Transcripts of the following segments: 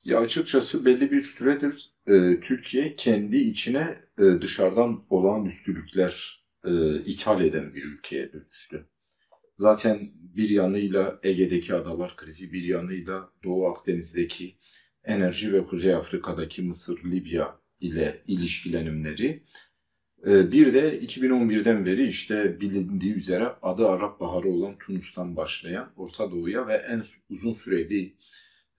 Ya açıkçası belli bir süredir Türkiye kendi içine dışarıdan olağanüstülükler ithal eden bir ülkeye dönüştü. Zaten bir yanıyla Ege'deki adalar krizi, bir yanıyla Doğu Akdeniz'deki enerji ve Kuzey Afrika'daki Mısır, Libya ile ilişkilenimleri, bir de 2011'den beri işte bilindiği üzere adı Arap Baharı olan Tunus'tan başlayan Orta Doğu'ya ve en uzun süreli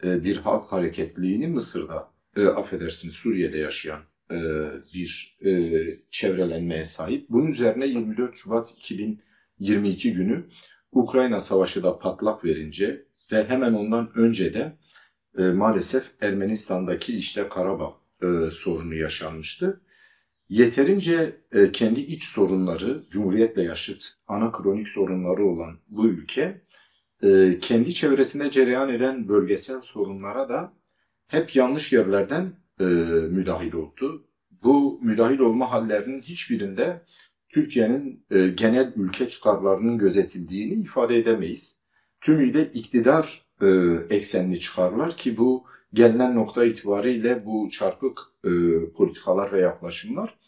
bir halk hareketliliğini Mısır'da, affedersiniz Suriye'de yaşayan e, bir çevrelenmeye sahip. Bunun üzerine 24 Şubat 2022 günü Ukrayna Savaşı da patlak verince ve hemen ondan önce de maalesef Ermenistan'daki işte Karabağ sorunu yaşanmıştı. Yeterince kendi iç sorunları, Cumhuriyet'le yaşıt anakronik sorunları olan bu ülke, kendi çevresinde cereyan eden bölgesel sorunlara da hep yanlış yerlerden müdahil oldu. Bu müdahil olma hallerinin hiçbirinde Türkiye'nin genel ülke çıkarlarının gözetildiğini ifade edemeyiz. Tümüyle iktidar eksenli çıkarlar ki bu gelinen nokta itibariyle bu çarpık politikalar ve yaklaşımlar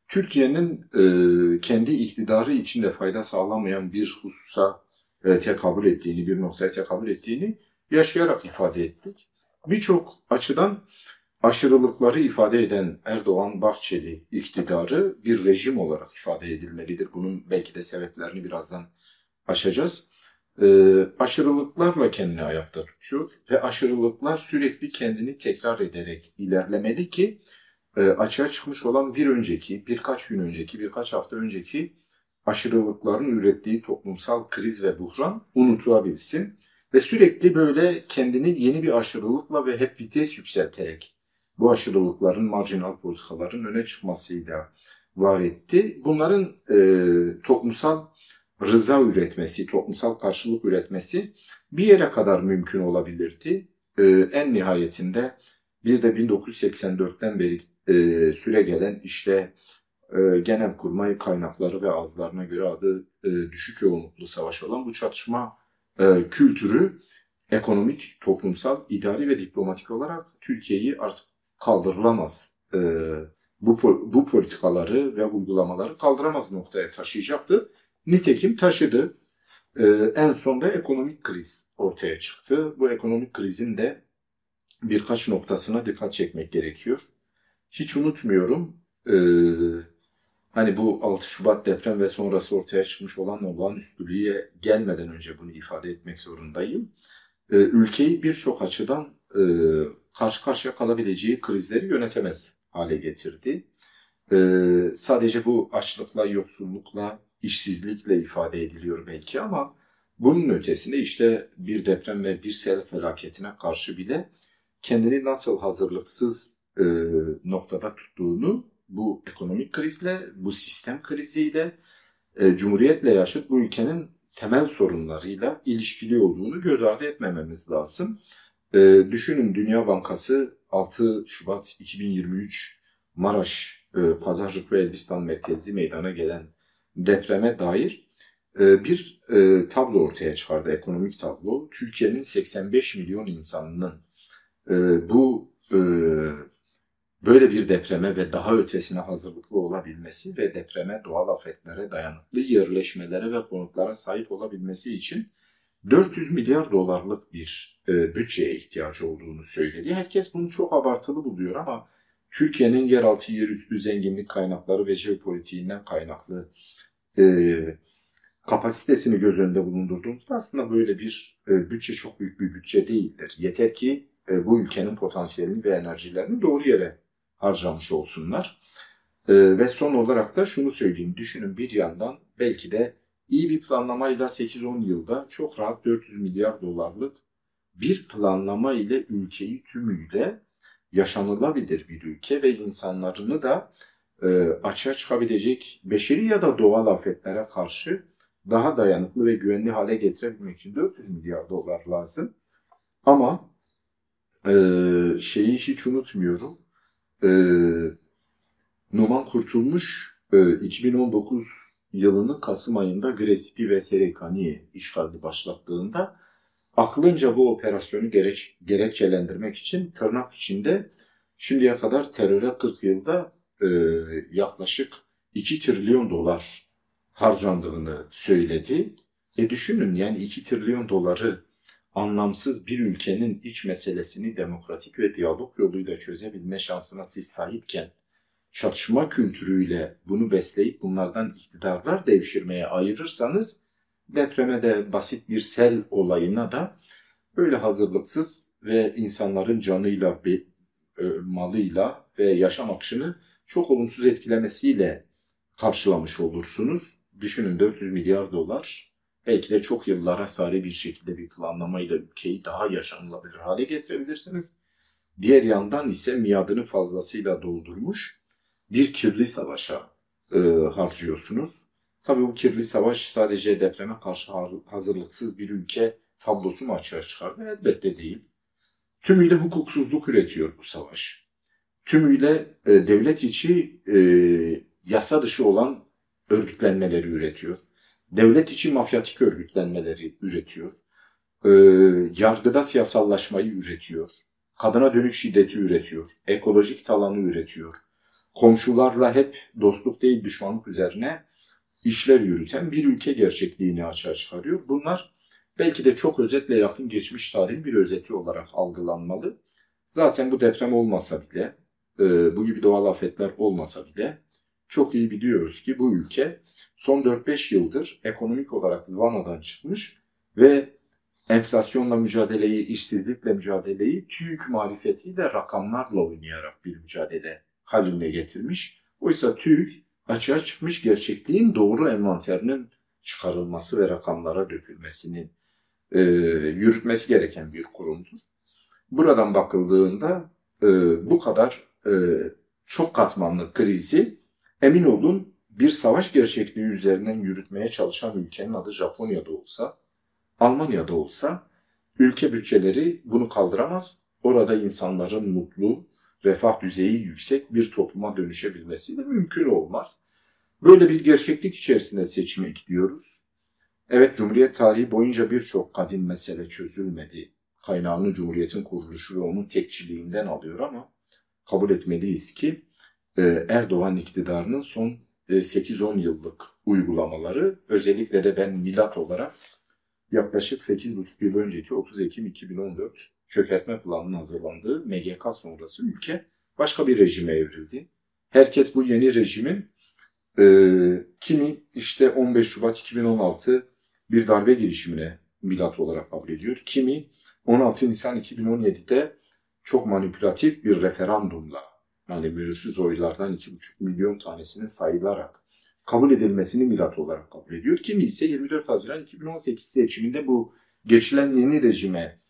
Türkiye'nin kendi iktidarı içinde fayda sağlamayan bir hususa tekabül ettiğini, bir noktaya tekabül ettiğini yaşayarak ifade ettik. Birçok açıdan aşırılıkları ifade eden Erdoğan-Bahçeli iktidarı bir rejim olarak ifade edilmelidir. Bunun belki de sebeplerini birazdan açacağız. Aşırılıklarla kendini ayakta tutuyor ve aşırılıklar sürekli kendini tekrar ederek ilerlemeli ki açığa çıkmış olan bir önceki, birkaç gün önceki, birkaç hafta önceki aşırılıkların ürettiği toplumsal kriz ve buhran unutulabilsin. Ve sürekli böyle kendini yeni bir aşırılıkla ve hep vites yükselterek bu aşırılıkların, marjinal politikaların öne çıkmasıyla var etti. Bunların toplumsal rıza üretmesi, toplumsal karşılık üretmesi bir yere kadar mümkün olabilirdi. En nihayetinde bir de 1984'ten beri süre gelen işte Genelkurmay kaynakları ve ağızlarına göre adı düşük yoğunluklu savaş olan bu çatışma kültürü ekonomik, toplumsal, idari ve diplomatik olarak Türkiye'yi artık kaldırılamaz. Bu politikaları ve uygulamaları kaldıramaz noktaya taşıyacaktı. Nitekim taşıdı. En sonda ekonomik kriz ortaya çıktı. Bu ekonomik krizin de birkaç noktasına dikkat çekmek gerekiyor. Hiç unutmuyorum. Hani bu 6 Şubat deprem ve sonrası ortaya çıkmış olan olağanüstülüğe gelmeden önce bunu ifade etmek zorundayım. Ülkeyi birçok açıdan karşı karşıya kalabileceği krizleri yönetemez hale getirdi. Sadece bu açlıkla, yoksullukla, işsizlikle ifade ediliyor belki ama bunun ötesinde işte bir deprem ve bir sel felaketine karşı bile kendini nasıl hazırlıksız noktada tuttuğunu bu ekonomik krizle, bu sistem kriziyle, Cumhuriyet'le yaşıt bu ülkenin temel sorunlarıyla ilişkili olduğunu göz ardı etmememiz lazım. Düşünün Dünya Bankası 6 Şubat 2023 Maraş, Pazarcık ve Elbistan merkezli meydana gelen depreme dair bir tablo ortaya çıkardı, ekonomik tablo. Türkiye'nin 85 milyon insanının bu böyle bir depreme ve daha ötesine hazırlıklı olabilmesi ve depreme, doğal afetlere dayanıklı yerleşmelere ve konutlara sahip olabilmesi için 400 milyar dolarlık bir bütçeye ihtiyacı olduğunu söyledi. Herkes bunu çok abartılı buluyor ama Türkiye'nin yeraltı yerüstü zenginlik kaynakları ve jeopolitiğinden kaynaklı kapasitesini göz önünde bulundurduğumuzda aslında böyle bir bütçe çok büyük bir bütçe değildir. Yeter ki bu ülkenin potansiyelini ve enerjilerini doğru yere harcamış olsunlar. Ve son olarak da şunu söyleyeyim. Düşünün bir yandan belki de iyi bir planlamayla 8-10 yılda çok rahat 400 milyar dolarlık bir planlama ile ülkeyi tümüyle yaşanılabilir bir ülke ve insanlarını da açığa çıkabilecek beşeri ya da doğal afetlere karşı daha dayanıklı ve güvenli hale getirebilmek için 400 milyar dolar lazım. Ama şeyi hiç unutmuyorum. Numan Kurtulmuş 2019 yılının Kasım ayında Grespi ve Serekaniye işgalini başlattığında aklınca bu operasyonu gerekçelendirmek için tırnak içinde şimdiye kadar teröre 40 yılda yaklaşık 2 trilyon dolar harcandığını söyledi. Düşünün yani 2 trilyon doları anlamsız bir ülkenin iç meselesini demokratik ve diyalog yoluyla çözebilme şansına siz sahipken çatışma kültürüyle bunu besleyip bunlardan iktidarlar devşirmeye ayırırsanız depreme de basit bir sel olayına da böyle hazırlıksız ve insanların canıyla, malıyla ve yaşam akışını çok olumsuz etkilemesiyle karşılamış olursunuz. Düşünün 400 milyar dolar belki de çok yıllara sari bir şekilde bir planlamayla ülkeyi daha yaşanılabilir hale getirebilirsiniz. Diğer yandan ise miadını fazlasıyla doldurmuş bir kirli savaşa harcıyorsunuz. Tabii bu kirli savaş sadece depreme karşı hazırlıksız bir ülke tablosu mu açığa çıkardı? Elbette değil. Tümüyle hukuksuzluk üretiyor bu savaş. Tümüyle devlet içi yasa dışı olan örgütlenmeleri üretiyor. Devlet içi mafyatik örgütlenmeleri üretiyor. Yargıda siyasallaşmayı üretiyor. Kadına dönük şiddeti üretiyor. Ekolojik talanı üretiyor. Komşularla hep dostluk değil düşmanlık üzerine işler yürüten bir ülke gerçekliğini açığa çıkarıyor. Bunlar belki de çok özetle yakın geçmiş tarihin bir özeti olarak algılanmalı. Zaten bu deprem olmasa bile, bu gibi doğal afetler olmasa bile çok iyi biliyoruz ki bu ülke son 4-5 yıldır ekonomik olarak zıvanadan çıkmış ve enflasyonla mücadeleyi, işsizlikle mücadeleyi TÜİK marifetiyle rakamlarla oynayarak bir mücadele haline getirmiş. Oysa TÜİK açığa çıkmış gerçekliğin doğru envanterinin çıkarılması ve rakamlara dökülmesini yürütmesi gereken bir kurumdur. Buradan bakıldığında bu kadar çok katmanlı krizi emin olun bir savaş gerçekliği üzerinden yürütmeye çalışan ülkenin adı Japonya'da olsa, Almanya'da olsa ülke bütçeleri bunu kaldıramaz. Orada insanların mutlu, refah düzeyi yüksek bir topluma dönüşebilmesi de mümkün olmaz. Böyle bir gerçeklik içerisinde seçime gidiyoruz. Evet, Cumhuriyet tarihi boyunca birçok kadim mesele çözülmedi. Kaynağını Cumhuriyet'in kuruluşu ve onun tekçiliğinden alıyor ama kabul etmeliyiz ki Erdoğan iktidarının son 8-10 yıllık uygulamaları, özellikle de ben milat olarak yaklaşık 8,5 yıl önceki 30 Ekim 2014 çökertme planının hazırlandığı MGK sonrası ülke başka bir rejime evrildi. Herkes bu yeni rejimin kimi işte 15 Şubat 2016 bir darbe girişimine milat olarak kabul ediyor. Kimi 16 Nisan 2017'de çok manipülatif bir referandumla, yani mühürsüz oylardan 2,5 milyon tanesinin sayılarak kabul edilmesini milat olarak kabul ediyor. Kimi ise 24 Haziran 2018 seçiminde bu geçilen yeni rejime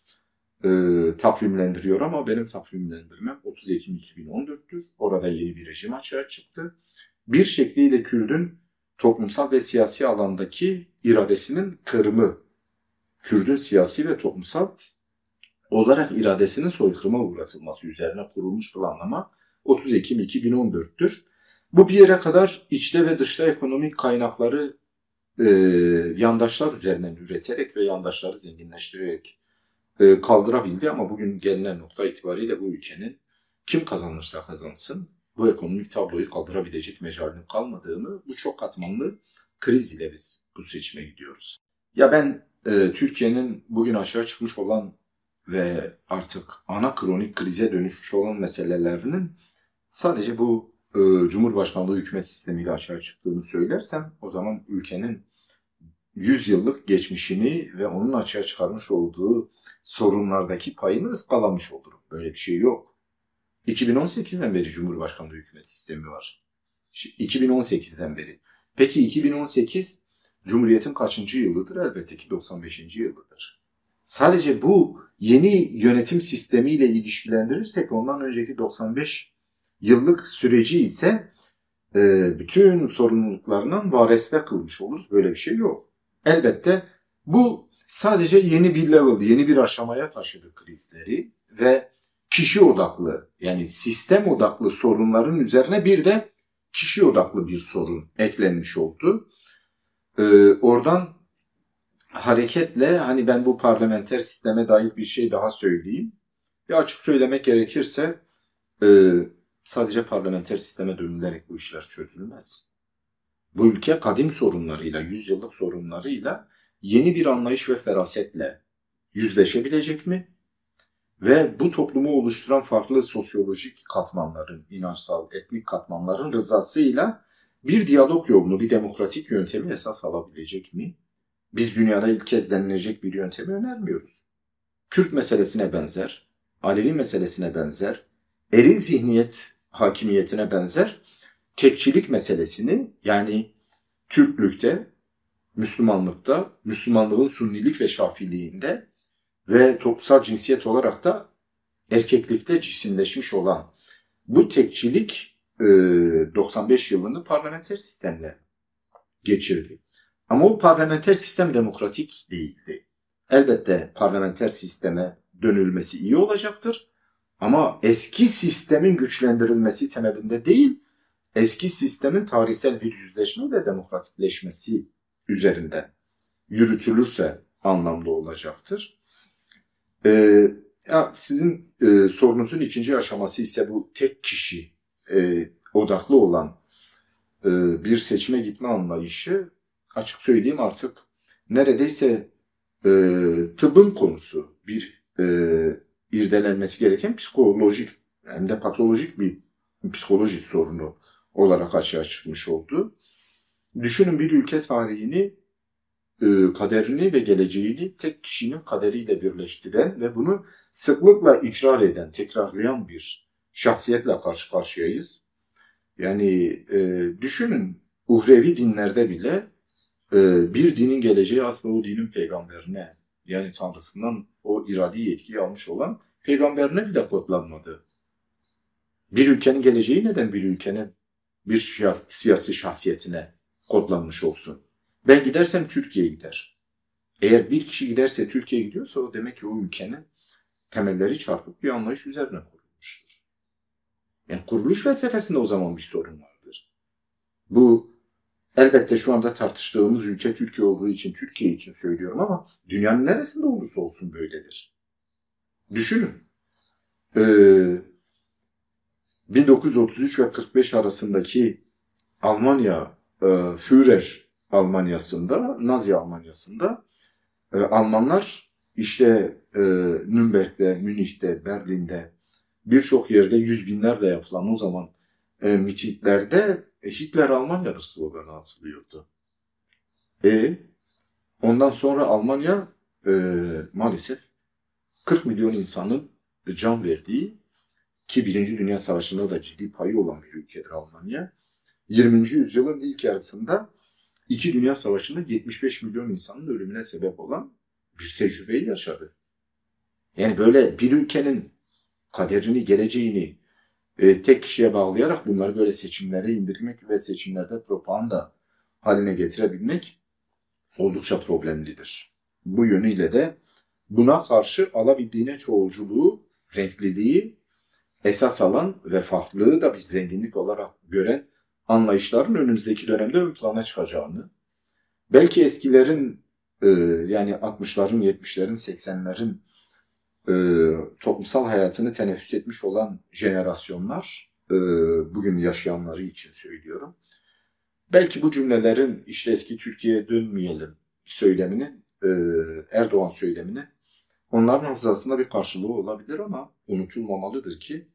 takvimlendiriyor ama benim takvimlendirmem 30 Ekim 2014'tür. Orada yeni bir rejim açığa çıktı. Bir şekliyle Kürdün toplumsal ve siyasi alandaki iradesinin kırımı, Kürdün siyasi ve toplumsal olarak iradesinin soykırıma uğratılması üzerine kurulmuş planlama 30 Ekim 2014'tür. Bu bir yere kadar içte ve dışta ekonomik kaynakları yandaşlar üzerinden üreterek ve yandaşları zenginleştirerek kaldırabildi ama bugün gelinen nokta itibariyle bu ülkenin kim kazanırsa kazansın bu ekonomik tabloyu kaldırabilecek mecalinin kalmadığını, bu çok katmanlı kriz ile biz bu seçime gidiyoruz. Ya ben Türkiye'nin bugün aşağı çıkmış olan ve artık ana kronik krize dönüşmüş olan meselelerinin sadece bu Cumhurbaşkanlığı hükümet sistemiyle aşağı çıktığını söylersem o zaman ülkenin 100 yıllık geçmişini ve onun açığa çıkarmış olduğu sorunlardaki payını ıskalamış olurum. Böyle bir şey yok. 2018'den beri Cumhurbaşkanlığı hükümet sistemi var. 2018'den beri. Peki 2018 Cumhuriyet'in kaçıncı yılıdır? Elbette ki 95. yılıdır. Sadece bu yeni yönetim sistemiyle ilişkilendirirsek ondan önceki 95 yıllık süreci ise bütün sorumluluklarından varesle kılmış oluruz. Böyle bir şey yok. Elbette bu sadece yeni bir level, yeni bir aşamaya taşıdı krizleri ve kişi odaklı, yani sistem odaklı sorunların üzerine bir de kişi odaklı bir sorun eklenmiş oldu. Oradan hareketle hani ben bu parlamenter sisteme dair bir şey daha söyleyeyim. Ya açık söylemek gerekirse e, sadece parlamenter sisteme dönülerek bu işler çözülmez. Bu ülke kadim sorunlarıyla, yüzyıllık sorunlarıyla yeni bir anlayış ve ferasetle yüzleşebilecek mi? Ve bu toplumu oluşturan farklı sosyolojik katmanların, inançsal, etnik katmanların rızasıyla bir diyalog yolunu, bir demokratik yöntemi esas alabilecek mi? Biz dünyada ilk kez denilecek bir yöntemi önermiyoruz. Kürt meselesine benzer, Alevi meselesine benzer, eril zihniyet hakimiyetine benzer tekçilik meselesini, yani Türklükte, Müslümanlıkta, Müslümanlığın Sünnilik ve Şafiliğinde ve toplumsal cinsiyet olarak da erkeklikte cisimleşmiş olan bu tekçilik 95 yılını parlamenter sistemle geçirdi. Ama o parlamenter sistem demokratik değildi. Elbette parlamenter sisteme dönülmesi iyi olacaktır. Ama eski sistemin güçlendirilmesi temelinde değil, eski sistemin tarihsel bir yüzleşme ve demokratikleşmesi üzerinden yürütülürse anlamlı olacaktır. Sizin sorunuzun ikinci aşaması ise bu tek kişi odaklı olan bir seçime gitme anlayışı, açık söyleyeyim artık neredeyse tıbbın konusu, bir irdelenmesi gereken psikolojik hem de patolojik bir psikoloji sorunu olarak açığa çıkmış oldu. Düşünün, bir ülke tarihini, kaderini ve geleceğini tek kişinin kaderiyle birleştiren ve bunu sıklıkla ikrar eden, tekrarlayan bir şahsiyetle karşı karşıyayız. Yani düşünün, uhrevi dinlerde bile bir dinin geleceği aslında o dinin peygamberine, yani Tanrısından o iradi yetkiyi almış olan peygamberine bile kodlanmadı. Bir ülkenin geleceği neden bir ülkenin bir siyasi şahsiyetine kodlanmış olsun? Ben gidersem Türkiye gider. Eğer bir kişi giderse Türkiye gidiyorsa o demek ki o ülkenin temelleri çarpık bir anlayış üzerine kurulmuştur. Yani kuruluş felsefesinde o zaman bir sorun vardır. Bu elbette şu anda tartıştığımız ülke Türkiye olduğu için Türkiye için söylüyorum ama dünyanın neresinde olursa olsun böyledir. Düşünün. 1933 ve 45 arasındaki Almanya, Führer Almanyası'nda, Nazi Almanyası'nda Almanlar işte Nürnberg'de, Münih'te, Berlin'de, birçok yerde yüz binlerle yapılan o zaman mitinglerde Hitler Almanya'dır sloganı atılıyordu. Ondan sonra Almanya maalesef 40 milyon insanın can verdiği, ki Birinci Dünya Savaşı'nda da ciddi payı olan bir ülkedir Almanya. 20. yüzyılın ilk yarısında İki Dünya Savaşı'nda 75 milyon insanın ölümüne sebep olan bir tecrübeyi yaşadı. Yani böyle bir ülkenin kaderini, geleceğini tek kişiye bağlayarak bunları böyle seçimlere indirmek ve seçimlerde propaganda haline getirebilmek oldukça problemlidir. Bu yönüyle de buna karşı alabildiğine çoğulculuğu, renkliliği esas alan ve farklılığı da bir zenginlik olarak gören anlayışların önümüzdeki dönemde ön plana çıkacağını, belki eskilerin yani 60'ların, 70'lerin, 80'lerin toplumsal hayatını teneffüs etmiş olan jenerasyonlar, bugün yaşayanları için söylüyorum, belki bu cümlelerin işte eski Türkiye'ye dönmeyelim söyleminin, Erdoğan söyleminin onların hafızasında bir karşılığı olabilir ama unutulmamalıdır ki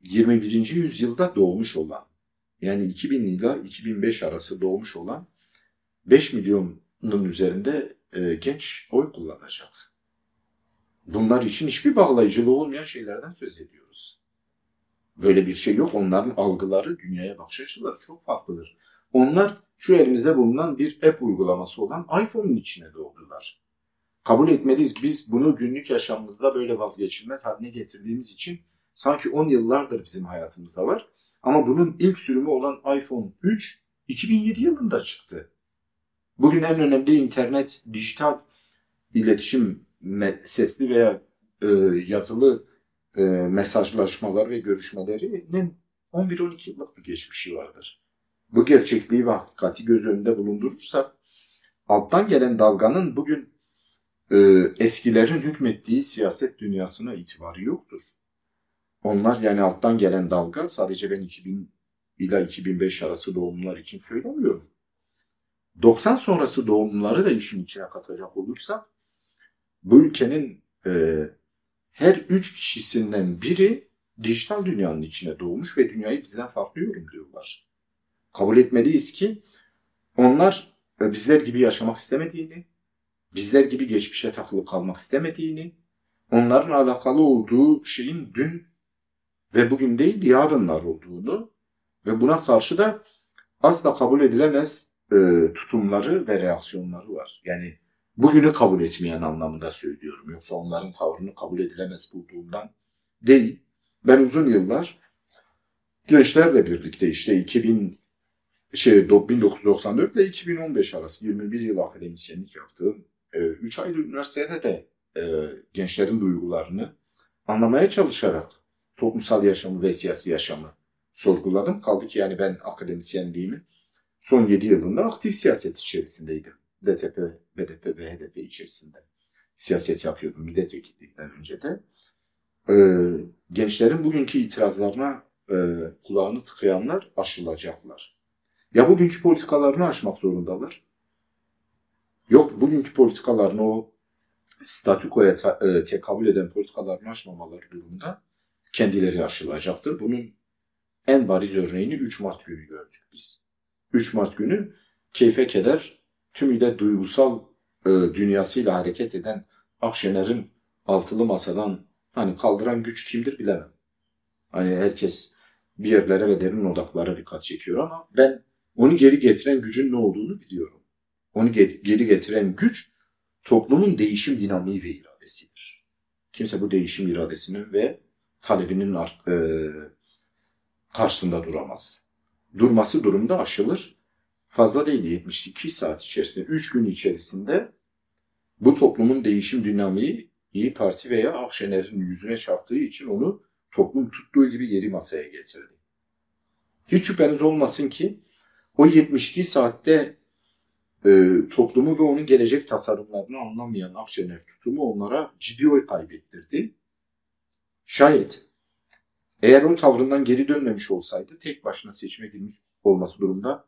21. yüzyılda doğmuş olan, yani 2000 ile 2005 arası doğmuş olan 5 milyonun üzerinde genç oy kullanacak. Bunlar için hiçbir bağlayıcılığı olmayan şeylerden söz ediyoruz. Böyle bir şey yok. Onların algıları, dünyaya bakış açıları çok farklıdır. Onlar şu elimizde bulunan bir app uygulaması olan iPhone'un içine doğdular. Kabul etmeliyiz. Biz bunu günlük yaşamımızda böyle vazgeçilmez haline getirdiğimiz için sanki 10 yıllardır bizim hayatımızda var. Ama bunun ilk sürümü olan iPhone 3 2007 yılında çıktı. Bugün en önemli internet, dijital iletişim, sesli veya yazılı mesajlaşmalar ve görüşmelerinin 11-12 yıllık bir geçmişi vardır. Bu gerçekliği ve hakikati göz önünde bulundurursak alttan gelen dalganın bugün eskilerin hükmettiği siyaset dünyasına itibarı yoktur. Onlar yani alttan gelen dalga sadece ben 2000 ila 2005 arası doğumlular için söylemiyorum. 90 sonrası doğumluları da işin içine katacak olursak bu ülkenin her 3 kişisinden biri dijital dünyanın içine doğmuş ve dünyayı bizden farklı yorumluyorlar. Kabul etmeliyiz ki onlar bizler gibi yaşamak istemediğini, bizler gibi geçmişe takılı kalmak istemediğini, onların alakalı olduğu şeyin dün ve bugün değil yarınlar olduğunu ve buna karşı da asla kabul edilemez tutumları ve reaksiyonları var. Yani bugünü kabul etmeyen anlamında söylüyorum. Yoksa onların tavrını kabul edilemez bulduğumdan değil. Ben uzun yıllar gençlerle birlikte işte 1994 ile 2015 arası 21 yıl akademisyenlik yaptığım 3 aylık üniversitede de gençlerin duygularını anlamaya çalışarak toplumsal yaşamı ve siyasi yaşamı sorguladım. Kaldı ki yani ben akademisyenliğimi son 7 yılında aktif siyaset içerisindeydim. DTP, BDP ve HDP içerisinde siyaset yapıyordum milletvekilliğinden önce de. Gençlerin bugünkü itirazlarına kulağını tıkayanlar aşılacaklar. Ya bugünkü politikalarını aşmak zorundalar. Yok bugünkü politikalarını o statükoya tekabül eden politikalarını aşmamaları durumunda kendileri aşılacaktır. Bunun en bariz örneğini 3 Mart günü gördük biz. 3 Mart günü keyfe keder, tümüyle duygusal dünyasıyla hareket eden Akşener'in altılı masadan hani kaldıran güç kimdir bilemem. Hani herkes bir yerlere ve derin odaklara dikkat çekiyor ama ben onu geri getiren gücün ne olduğunu biliyorum. Onu geri getiren güç toplumun değişim dinamiği ve iradesidir. Kimse bu değişim iradesinin ve talebinin karşısında duramaz. Durması durumda aşılır. Fazla değil 72 saat içerisinde, 3 gün içerisinde bu toplumun değişim dinamiği İYİ Parti veya Akşener'in yüzüne çarptığı için onu toplum tuttuğu gibi geri masaya getirdi. Hiç şüpheniz olmasın ki o 72 saatte toplumu ve onun gelecek tasarımlarını anlamayan Akşener tutumu onlara ciddi oy kaybettirdi. Şayet eğer o tavrından geri dönmemiş olsaydı tek başına seçime girmiş olması durumda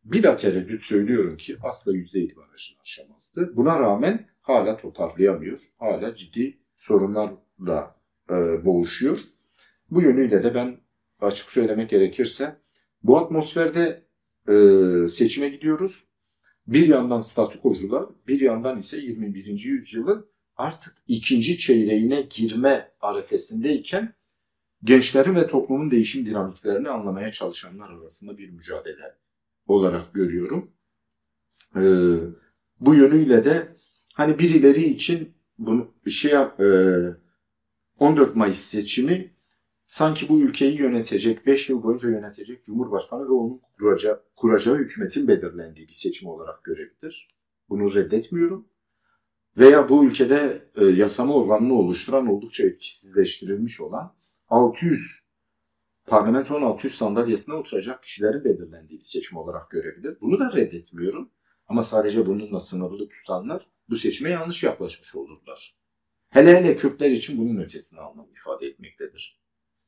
bir tereddüt söylüyorum ki asla %50 barajını aşamazdı. Buna rağmen hala toparlayamıyor. Hala ciddi sorunlarla boğuşuyor. Bu yönüyle de ben açık söylemek gerekirse bu atmosferde seçime gidiyoruz. Bir yandan statükocular, bir yandan ise 21. yüzyılın artık ikinci çeyreğine girme arefesindeyken gençlerin ve toplumun değişim dinamiklerini anlamaya çalışanlar arasında bir mücadele olarak görüyorum. Bu yönüyle de hani birileri için bunu 14 Mayıs seçimi sanki bu ülkeyi yönetecek, 5 yıl boyunca yönetecek Cumhurbaşkanı ve onun kuracağı hükümetin belirlendiği bir seçim olarak görebilir. Bunu reddetmiyorum. Veya bu ülkede yasama organını oluşturan oldukça etkisizleştirilmiş olan 600 parlamentonun 600 sandalyesine oturacak kişilerin belirlendiği bir seçim olarak görebilir. Bunu da reddetmiyorum. Ama sadece bununla sınırlı tutanlar bu seçime yanlış yaklaşmış olurlar. Hele hele Kürtler için bunun ötesine anlam ifade etmektedir.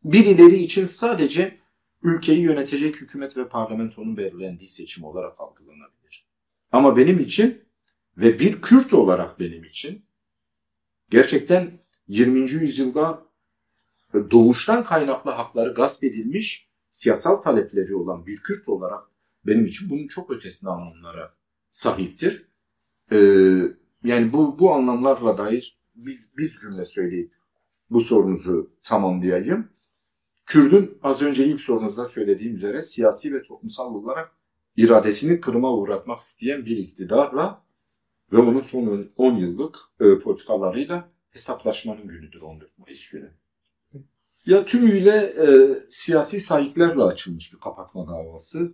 Birileri için sadece ülkeyi yönetecek hükümet ve parlamentonun belirlendiği seçim olarak algılanabilir. Ama benim için ve bir Kürt olarak benim için gerçekten 20. yüzyılda doğuştan kaynaklı hakları gasp edilmiş siyasal talepleri olan bir Kürt olarak benim için bunun çok ötesine anlamlara sahiptir. Yani bu anlamlarla dair bir cümle söyleyip bu sorunuzu tamamlayayım. Kürt'ün az önce ilk sorunuzda söylediğim üzere siyasi ve toplumsal olarak iradesini kırıma uğratmak isteyen bir iktidarla ve onun son 10 yıllık politikalarıyla hesaplaşmanın günüdür 14 Mayıs günü. Ya tümüyle siyasi sahiplerle açılmış bir kapatma davası.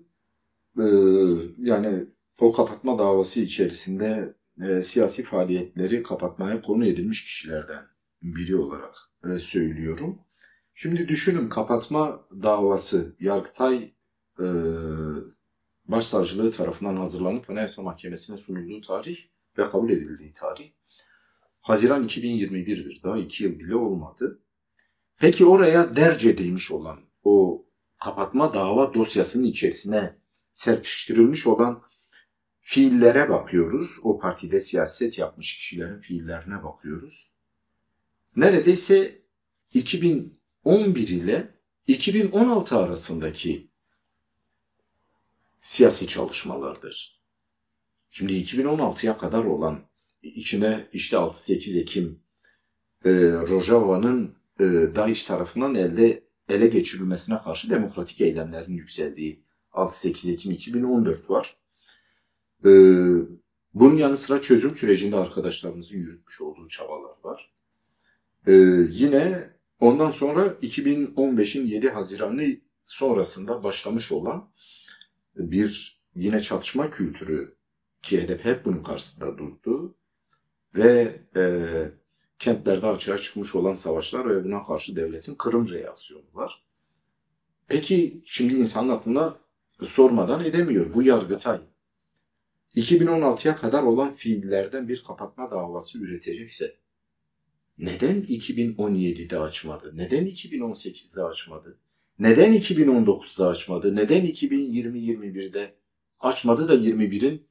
Yani o kapatma davası içerisinde siyasi faaliyetleri kapatmaya konu edilmiş kişilerden biri olarak söylüyorum. Şimdi düşünün kapatma davası Yargıtay Başsavcılığı tarafından hazırlanıp Anayasa Mahkemesi'ne sunulduğu tarih ve kabul edildiği tarih Haziran 2021'dir. Daha 2 yıl bile olmadı. Peki oraya derc edilmiş olan o kapatma dava dosyasının içerisine serpiştirilmiş olan fiillere bakıyoruz. O partide siyaset yapmış kişilerin fiillerine bakıyoruz. Neredeyse 2011 ile 2016 arasındaki siyasi çalışmalardır. Şimdi 2016'ya kadar olan içine işte 6-8 Ekim Rojava'nın DAEŞ tarafından ele geçirilmesine karşı demokratik eylemlerin yükseldiği 6-8 Ekim 2014 var. Bunun yanı sıra çözüm sürecinde arkadaşlarımızın yürütmüş olduğu çabalar var. Yine ondan sonra 2015'in 7 Haziran'ı sonrasında başlamış olan bir yine çatışma kültürü ki HDP hep bunun karşısında durdu ve kentlerde açığa çıkmış olan savaşlar ve buna karşı devletin kırım reaksiyonu var. Peki şimdi insanın aklına sormadan edemiyor. Bu Yargıtay 2016'ya kadar olan fiillerden bir kapatma davası üretecekse neden 2017'de açmadı? Neden 2018'de açmadı? Neden 2019'da açmadı? Neden 2020-21'de açmadı da 21'in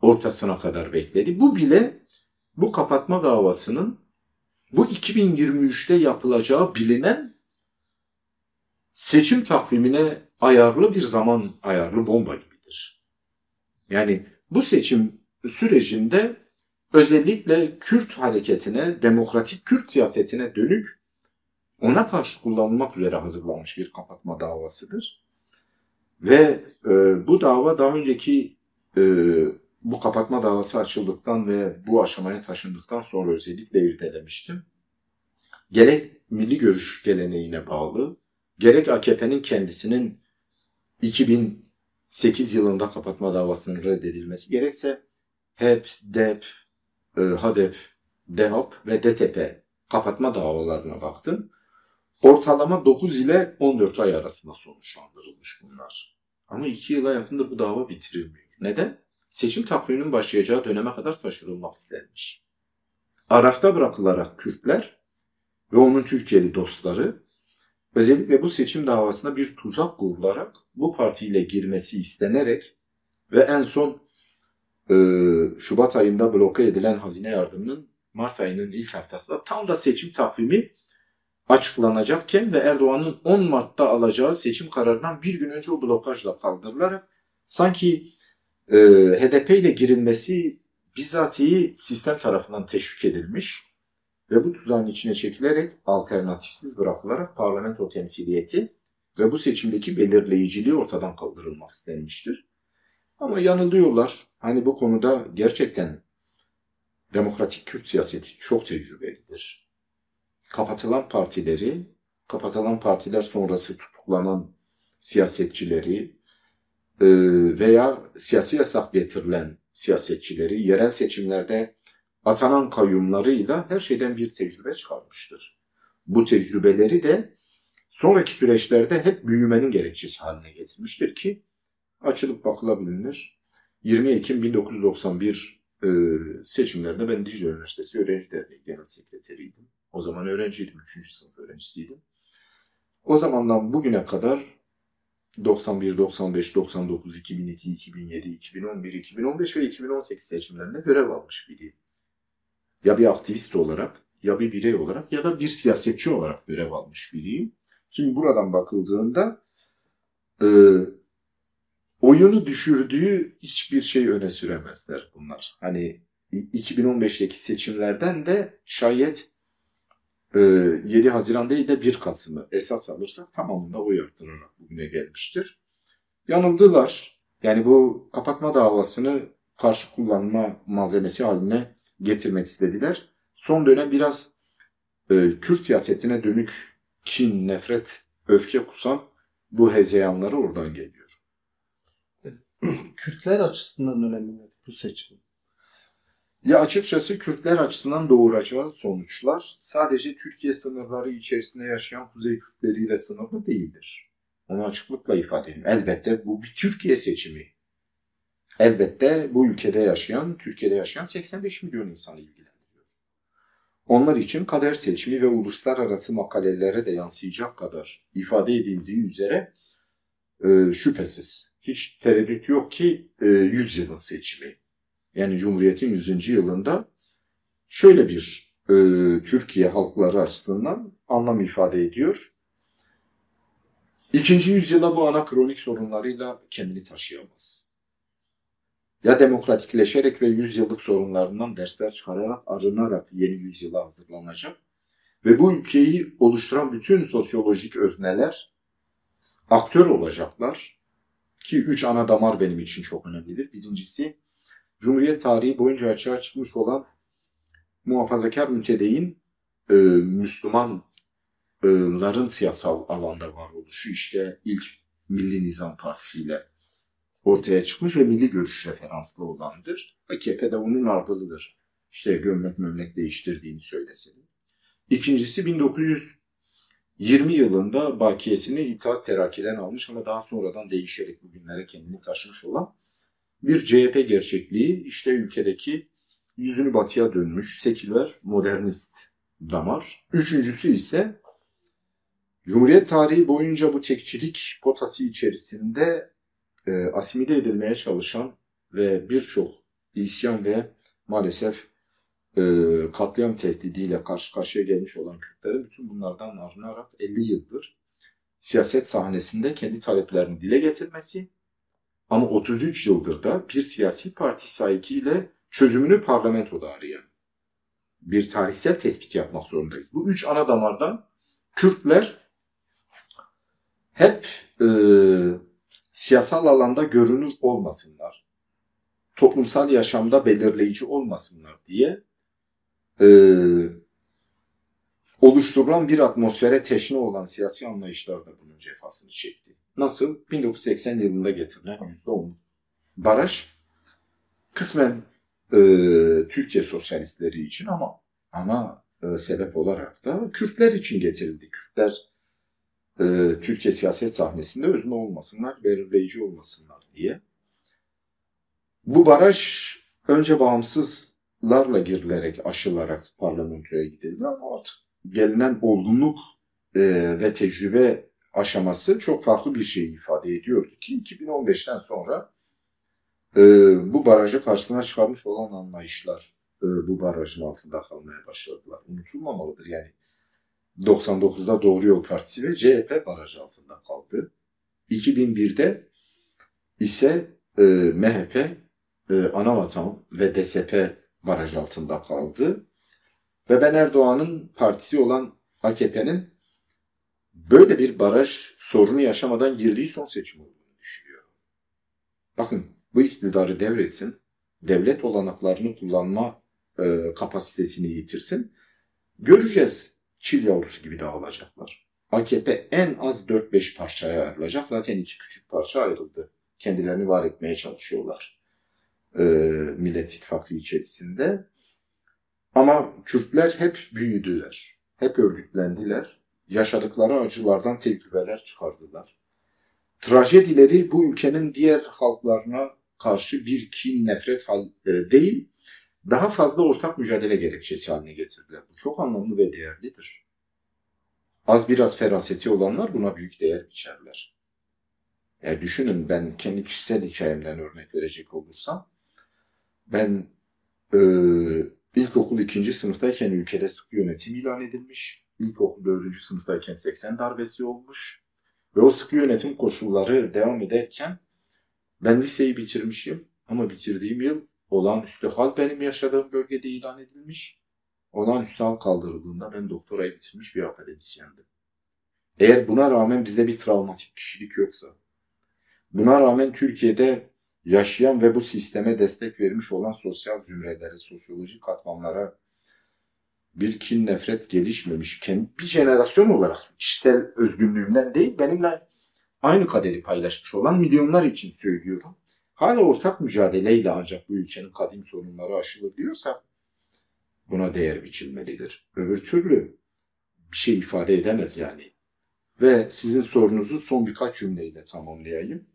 ortasına kadar bekledi? Bu bile bu kapatma davasının bu 2023'te yapılacağı bilinen seçim takvimine ayarlı bir zaman ayarlı bomba gibidir. Yani bu seçim sürecinde özellikle Kürt hareketine, demokratik Kürt siyasetine dönük ona karşı kullanılmak üzere hazırlanmış bir kapatma davasıdır. Ve bu dava daha önceki bu kapatma davası açıldıktan ve bu aşamaya taşındıktan sonra özellikle irdelemiştim. Gerek milli görüş geleneğine bağlı, gerek AKP'nin kendisinin 2008 yılında kapatma davasının reddedilmesi, gerekse HEP, DEP, HADEP, DEHAP ve DTP kapatma davalarına baktım. Ortalama 9 ile 14 ay arasında sonuçlandırılmış bunlar. Ama 2 yıla yakında bu dava bitirilmiyor. Neden? Seçim takviminin başlayacağı döneme kadar taşırılmak istenmiş. Arafta bırakılarak Kürtler ve onun Türkiye'li dostları özellikle bu seçim davasına bir tuzak kurularak bu partiyle girmesi istenerek ve en son Şubat ayında bloke edilen hazine yardımının Mart ayının ilk haftasında tam da seçim takvimi açıklanacakken ve Erdoğan'ın 10 Mart'ta alacağı seçim kararından bir gün önce o blokajla kaldırılarak sanki HDP ile girilmesi bizatihi sistem tarafından teşvik edilmiş ve bu tuzağın içine çekilerek alternatifsiz bırakılarak parlamento temsiliyeti ve bu seçimdeki belirleyiciliği ortadan kaldırılmak istenmiştir. Ama yanılıyorlar. Hani bu konuda gerçekten demokratik Kürt siyaseti çok tecrübelidir. Kapatılan partiler sonrası tutuklanan siyasetçileri veya siyasi yasak getirilen siyasetçileri yerel seçimlerde atanan kayyumlarıyla her şeyden bir tecrübe çıkarmıştır. Bu tecrübeleri de sonraki süreçlerde hep büyümenin gerekçesi haline getirmiştir ki açılıp bakılabilir. 20 Ekim 1991 seçimlerinde ben Dicle Üniversitesi Öğrenci Derneği Genel Sekreteriydim. O zaman öğrenciydim, 3. sınıf öğrencisiydim. O zamandan bugüne kadar 91, 95, 99, 2002, 2007, 2011, 2015 ve 2018 seçimlerinde görev almış biriyim. Ya bir aktivist olarak, ya bir birey olarak ya da bir siyasetçi olarak görev almış biriyim. Şimdi buradan bakıldığında oyunu düşürdüğü hiçbir şey öne süremezler bunlar. Hani 2015'teki seçimlerden de şayet 7 Haziran değil de 1 Kasım'ı esas alırsak tamamında oy arttırarak bugüne gelmiştir. Yanıldılar. Yani bu kapatma davasını karşı kullanma malzemesi haline getirmek istediler. Son dönem biraz Kürt siyasetine dönük kin, nefret, öfke kusan bu hezeyanları oradan geliyor. Kürtler açısından önemli bu seçim. Ya açıkçası Kürtler açısından doğuracağı sonuçlar sadece Türkiye sınırları içerisinde yaşayan Kuzey Kürtleriyle sınırlı değildir. Onu açıklıkla ifade edeyim. Elbette bu bir Türkiye seçimi. Elbette bu ülkede yaşayan, Türkiye'de yaşayan 85 milyon insanı ilgilendiriyor. Onlar için kader seçimi ve uluslararası makalelere de yansıyacak kadar ifade edildiği üzere şüphesiz hiç tereddüt yok ki 100 yılın seçimi. Yani Cumhuriyet'in 100. yılında şöyle bir Türkiye halkları açısından anlam ifade ediyor. İkinci yüzyılda bu anakronik sorunlarıyla kendini taşıyamaz. Ya demokratikleşerek ve 100 yıllık sorunlarından dersler çıkararak, arınarak yeni yüzyıla hazırlanacak ve bu ülkeyi oluşturan bütün sosyolojik özneler aktör olacaklar ki 3 ana damar benim için çok önemlidir. Birincisi, Cumhuriyet tarihi boyunca açığa çıkmış olan muhafazakar mütedeyyin Müslümanların siyasal alanda varoluşu işte ilk Milli Nizam Partisi ile ortaya çıkmış ve milli görüş referanslı olandır. AKP de onun ardılıdır. İşte gömlek değiştirdiğini söylesin. İkincisi 1920 yılında bakiyesini İttihat Terakki'den almış ama daha sonradan değişerek bugünlere kendini taşımış olan bir CHP gerçekliği, işte ülkedeki yüzünü batıya dönmüş seküler modernist damar. Üçüncüsü ise Cumhuriyet tarihi boyunca bu tekçilik potası içerisinde asimile edilmeye çalışan ve birçok isyan ve maalesef katliam tehdidiyle karşı karşıya gelmiş olan Kürtlerin bütün bunlardan arınarak 50 yıldır siyaset sahnesinde kendi taleplerini dile getirmesi ama 33 yıldır da bir siyasi parti sahikiyle çözümünü parlamentoda arayan bir tarihsel tespit yapmak zorundayız. Bu 3 ana damardan Kürtler hep siyasal alanda görünür olmasınlar, toplumsal yaşamda belirleyici olmasınlar diye oluşturulan bir atmosfere teşne olan siyasi anlayışlar da bunun cefasını çekti. Nasıl? 1980 yılında getirilen %10 baraj kısmen Türkiye sosyalistleri için ama sebep olarak da Kürtler için getirildi. Kürtler Türkiye siyaset sahnesinde özne olmasınlar, belirleyici olmasınlar diye. Bu baraj önce bağımsızlarla girilerek, aşılarak parlamentoya gidildi ama artık gelinen olgunluk ve tecrübe aşaması çok farklı bir şey ifade ediyordu ki 2015'ten sonra bu barajı karşısına çıkarmış olan anlayışlar bu barajın altında kalmaya başladılar. Unutulmamalıdır yani. 99'da Doğru Yol Partisi ve CHP baraj altında kaldı. 2001'de ise MHP, Anavatan ve DSP baraj altında kaldı. Ve ben Erdoğan'ın partisi olan AKP'nin böyle bir baraj sorunu yaşamadan girdiği son seçim olduğunu düşünüyorum. Bakın bu iktidarı devretsin, devlet olanaklarını kullanma kapasitesini yitirsin. Göreceğiz. Çil yavrusu gibi dağılacaklar. AKP en az 4-5 parçaya ayrılacak. Zaten 2 küçük parça ayrıldı. Kendilerini var etmeye çalışıyorlar. Millet İttifakı içerisinde. Ama Kürtler hep büyüdüler. Hep örgütlendiler. Yaşadıkları acılardan tecrübeler çıkardılar. Trajedileri bu ülkenin diğer halklarına karşı bir kin, nefret değil, daha fazla ortak mücadele gerekçesi haline getirdiler. Bu çok anlamlı ve değerlidir. Az biraz feraseti olanlar buna büyük değer biçerler. Yani düşünün, ben kendi kişisel hikayemden örnek verecek olursam, ben ilkokul 2. sınıftayken ülkede sıkı yönetim ilan edilmiş, ilkokul 4. sınıftayken 80 darbesi olmuş ve o sıkı yönetim koşulları devam ederken ben liseyi bitirmişim ama bitirdiğim yıl olağanüstü hal benim yaşadığım bölgede ilan edilmiş. Olağanüstü hal kaldırıldığında ben doktorayı bitirmiş bir akademisyendim. Eğer buna rağmen bizde bir travmatik kişilik yoksa, buna rağmen Türkiye'de yaşayan ve bu sisteme destek vermiş olan sosyal zümrelere, sosyolojik katmanlara bir kin, nefret gelişmemiş, bir jenerasyon olarak kişisel özgünlüğümden değil, benimle aynı kaderi paylaşmış olan milyonlar için söylüyorum. Hala ortak mücadeleyle ancak bu ülkenin kadim sorunları aşılır diyorsa buna değer biçilmelidir. Öbür türlü bir şey ifade edemez yani. Ve sizin sorunuzu son birkaç cümleyle tamamlayayım.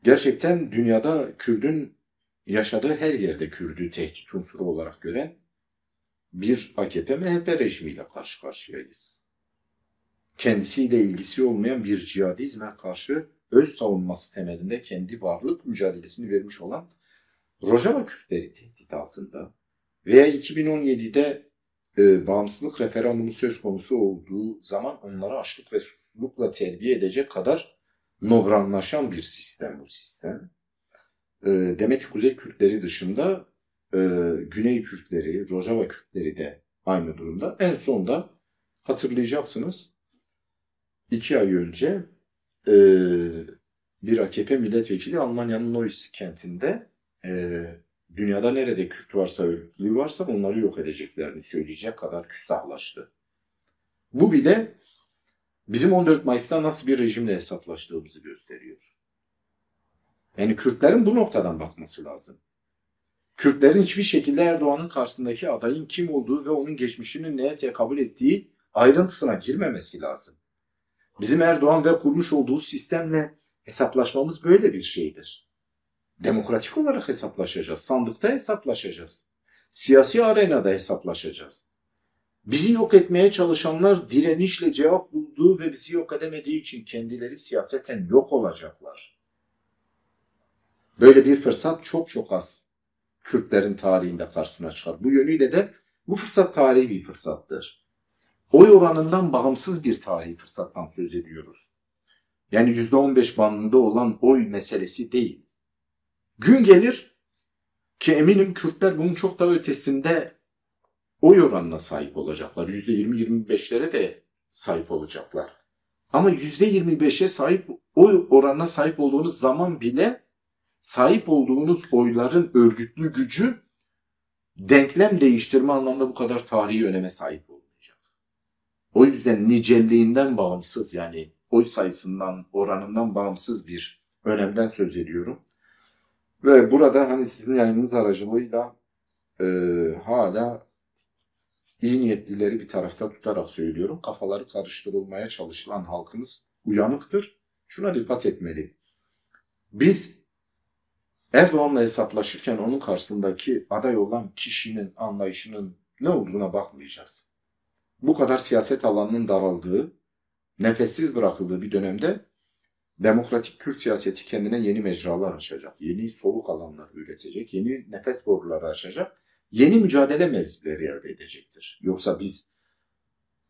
Gerçekten dünyada Kürdün yaşadığı her yerde Kürdü tehdit unsuru olarak gören bir AKP-MHP rejimiyle karşı karşıyayız. Kendisiyle ilgisi olmayan bir cihadizme karşı öz savunması temelinde kendi varlık mücadelesini vermiş olan Rojava Kürtleri tehdit altında veya 2017'de bağımsızlık referandumu söz konusu olduğu zaman onları açlık ve susuzlukla terbiye edecek kadar nobranlaşan bir sistem bu sistem. Demek ki Kuzey Kürtleri dışında Güney Kürtleri, Rojava Kürtleri de aynı durumda. En sonda hatırlayacaksınız 2 ay önce bir AKP milletvekili Almanya'nın Neuss kentinde dünyada nerede Kürt varsa, örgütlü varsa onları yok edeceklerini söyleyecek kadar küstahlaştı. Bu bile bizim 14 Mayıs'ta nasıl bir rejimle hesaplaştığımızı gösteriyor. Yani Kürtlerin bu noktadan bakması lazım. Kürtlerin hiçbir şekilde Erdoğan'ın karşısındaki adayın kim olduğu ve onun geçmişinin neye tekabül ettiği ayrıntısına girmemesi lazım. Bizim Erdoğan ve kurmuş olduğu sistemle hesaplaşmamız böyle bir şeydir. Demokratik olarak hesaplaşacağız. Sandıkta hesaplaşacağız. Siyasi arenada hesaplaşacağız. Bizi yok etmeye çalışanlar direnişle cevap bulduğu ve bizi yok edemediği için kendileri siyaseten yok olacaklar. Böyle bir fırsat çok çok az Kürtlerin tarihinde karşısına çıkar. Bu yönüyle de bu fırsat tarihi bir fırsattır. Oy oranından bağımsız bir tarihi fırsattan söz ediyoruz. Yani %15 bandında olan oy meselesi değil. Gün gelir ki eminim Kürtler bunun çok daha ötesinde oy oranına sahip olacaklar. %20-25'lere de sahip olacaklar. Ama %25'e sahip oy oranına sahip olduğunuz zaman bile sahip olduğunuz oyların örgütlü gücü denklem değiştirme anlamda bu kadar tarihi öneme sahip olmayacak. O yüzden nicelliğinden bağımsız, yani oy sayısından, oranından bağımsız bir önemden söz ediyorum. Ve burada hani sizin yayınınız aracılığıyla hala iyi niyetlileri bir tarafta tutarak söylüyorum. Kafaları karıştırılmaya çalışılan halkımız uyanıktır. Şuna dikkat etmeli. Biz Erdoğan'la hesaplaşırken onun karşısındaki aday olan kişinin anlayışının ne olduğuna bakmayacağız. Bu kadar siyaset alanının daraldığı, nefessiz bırakıldığı bir dönemde demokratik Kürt siyaseti kendine yeni mecralar açacak, yeni soluk alanlar üretecek, yeni nefes boruları açacak, yeni mücadele mevzileri elde edecektir. Yoksa biz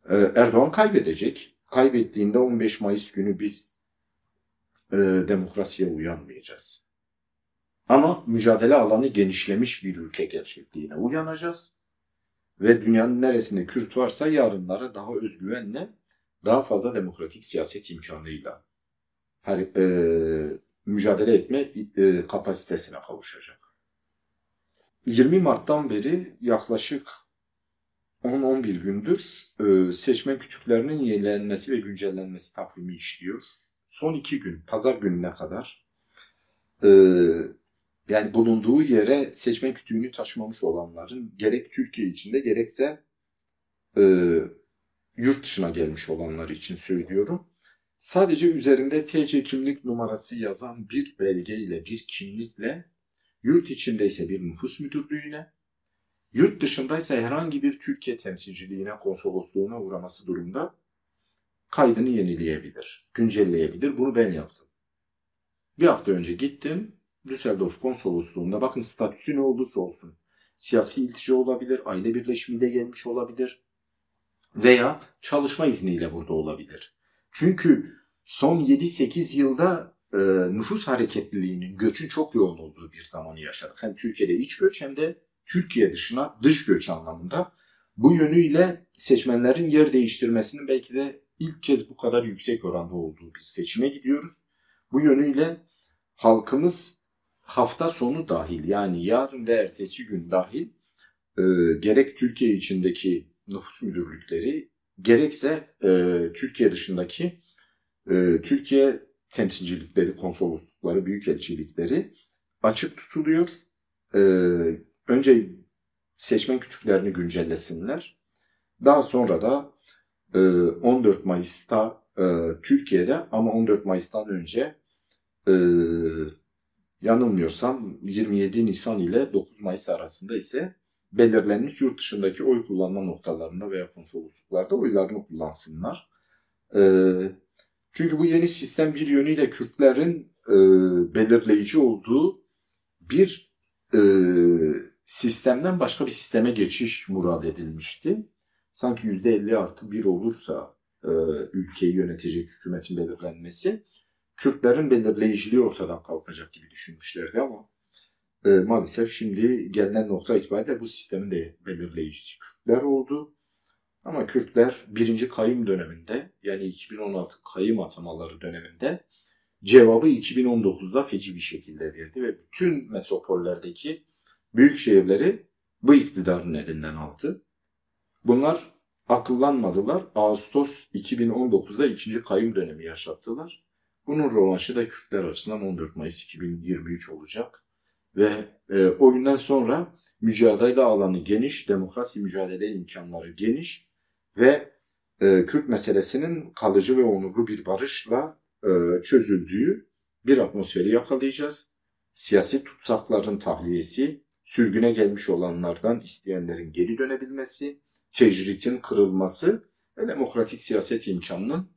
Erdoğan kaybedecek. Kaybettiğinde 15 Mayıs günü biz demokrasiye uyanmayacağız. Ama mücadele alanı genişlemiş bir ülke gerçekliğine uyanacağız. Ve dünyanın neresinde Kürt varsa yarınlara daha özgüvenle, daha fazla demokratik siyaset imkanıyla mücadele etme kapasitesine kavuşacak. 20 Mart'tan beri yaklaşık 10-11 gündür seçmen kütüklerinin yenilenmesi ve güncellenmesi takvimi işliyor. Son 2 gün, pazar gününe kadar yani bulunduğu yere seçmen kütüğünü taşımamış olanların gerek Türkiye içinde gerekse yurt dışına gelmiş olanlar için söylüyorum. Sadece üzerinde TC kimlik numarası yazan bir belgeyle, bir kimlikle, yurt içindeyse bir nüfus müdürlüğüne, yurt dışındaysa herhangi bir Türkiye temsilciliğine, konsolosluğuna uğraması durumda kaydını yenileyebilir, güncelleyebilir. Bunu ben yaptım. Bir hafta önce gittim. Düsseldorf konsolosluğunda, bakın statüsü ne olursa olsun, siyasi iltici olabilir, aile birleşimiyle gelmiş olabilir veya çalışma izniyle burada olabilir. Çünkü son 7-8 yılda nüfus hareketliliğinin, göçün çok yoğun olduğu bir zamanı yaşadık. Hem Türkiye'de iç göç hem de Türkiye dışına dış göç anlamında. Bu yönüyle seçmenlerin yer değiştirmesinin belki de ilk kez bu kadar yüksek oranda olduğu bir seçime gidiyoruz. Bu yönüyle halkımız hafta sonu dahil, yani yarın ve ertesi gün dahil gerek Türkiye içindeki nüfus müdürlükleri gerekse Türkiye dışındaki Türkiye temsilcilikleri, konsoloslukları, büyükelçilikleri açık tutuluyor. Önce seçmen kütüklerini güncellesinler. Daha sonra da 14 Mayıs'ta Türkiye'de ama 14 Mayıs'tan önce e, yanılmıyorsam 27 Nisan ile 9 Mayıs arasında ise belirlenmiş yurt dışındaki oy kullanma noktalarında veya konsolosluklarda oylarını kullansınlar. Çünkü bu yeni sistem bir yönüyle Kürtlerin belirleyici olduğu bir sistemden başka bir sisteme geçiş murad edilmişti. Sanki %50+1 olursa ülkeyi yönetecek hükümetin belirlenmesi, Kürtlerin belirleyiciliği ortadan kalkacak gibi düşünmüşlerdi ama maalesef şimdi gelinen nokta itibariyle bu sistemin de belirleyicisi Kürtler oldu. Ama Kürtler 1. kayım döneminde, yani 2016 kayım atamaları döneminde cevabı 2019'da feci bir şekilde verdi ve bütün metropollerdeki büyük şehirleri bu iktidarın elinden aldı. Bunlar akıllanmadılar. Ağustos 2019'da 2. kayım dönemi yaşattılar. Bunun rövanşı da Kürtler açısından 14 Mayıs 2023 olacak. Ve o günden sonra mücadele alanı geniş, demokrasi mücadele imkanları geniş ve Kürt meselesinin kalıcı ve onurlu bir barışla çözüldüğü bir atmosferi yakalayacağız. Siyasi tutsakların tahliyesi, sürgüne gelmiş olanlardan isteyenlerin geri dönebilmesi, tecritin kırılması ve demokratik siyaset imkanının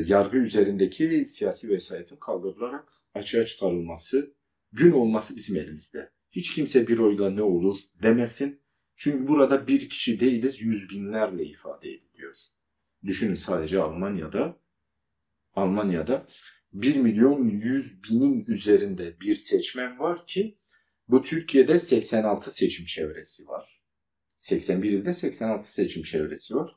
yargı üzerindeki siyasi vesayetin kaldırılarak açığa çıkarılması, gün olması bizim elimizde. Hiç kimse bir oyla ne olur demesin. Çünkü burada bir kişi değiliz, yüz binlerle ifade ediliyor. Düşünün sadece Almanya'da 1.100.000'in üzerinde bir seçmen var ki bu Türkiye'de 86 seçim çevresi var. 81 ilde 86 seçim çevresi var.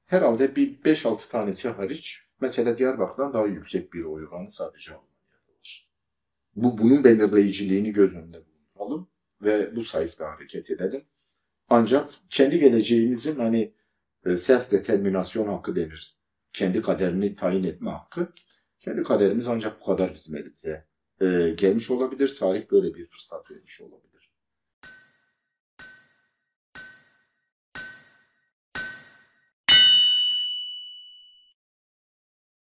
Herhalde bir 5-6 tanesi hariç mesela Diyarbakır'dan daha yüksek bir oy oranı sadece Almanya'da var. Bunun belirleyiciliğini göz önünde bulunduralım ve bu sayıkla hareket edelim. Ancak kendi geleceğimizin self-determinasyon hakkı denir. Kendi kaderini tayin etme hakkı. Kendi kaderimiz ancak bu kadar bizim elimizde gelmiş olabilir. Tarih böyle bir fırsat vermiş olabilir.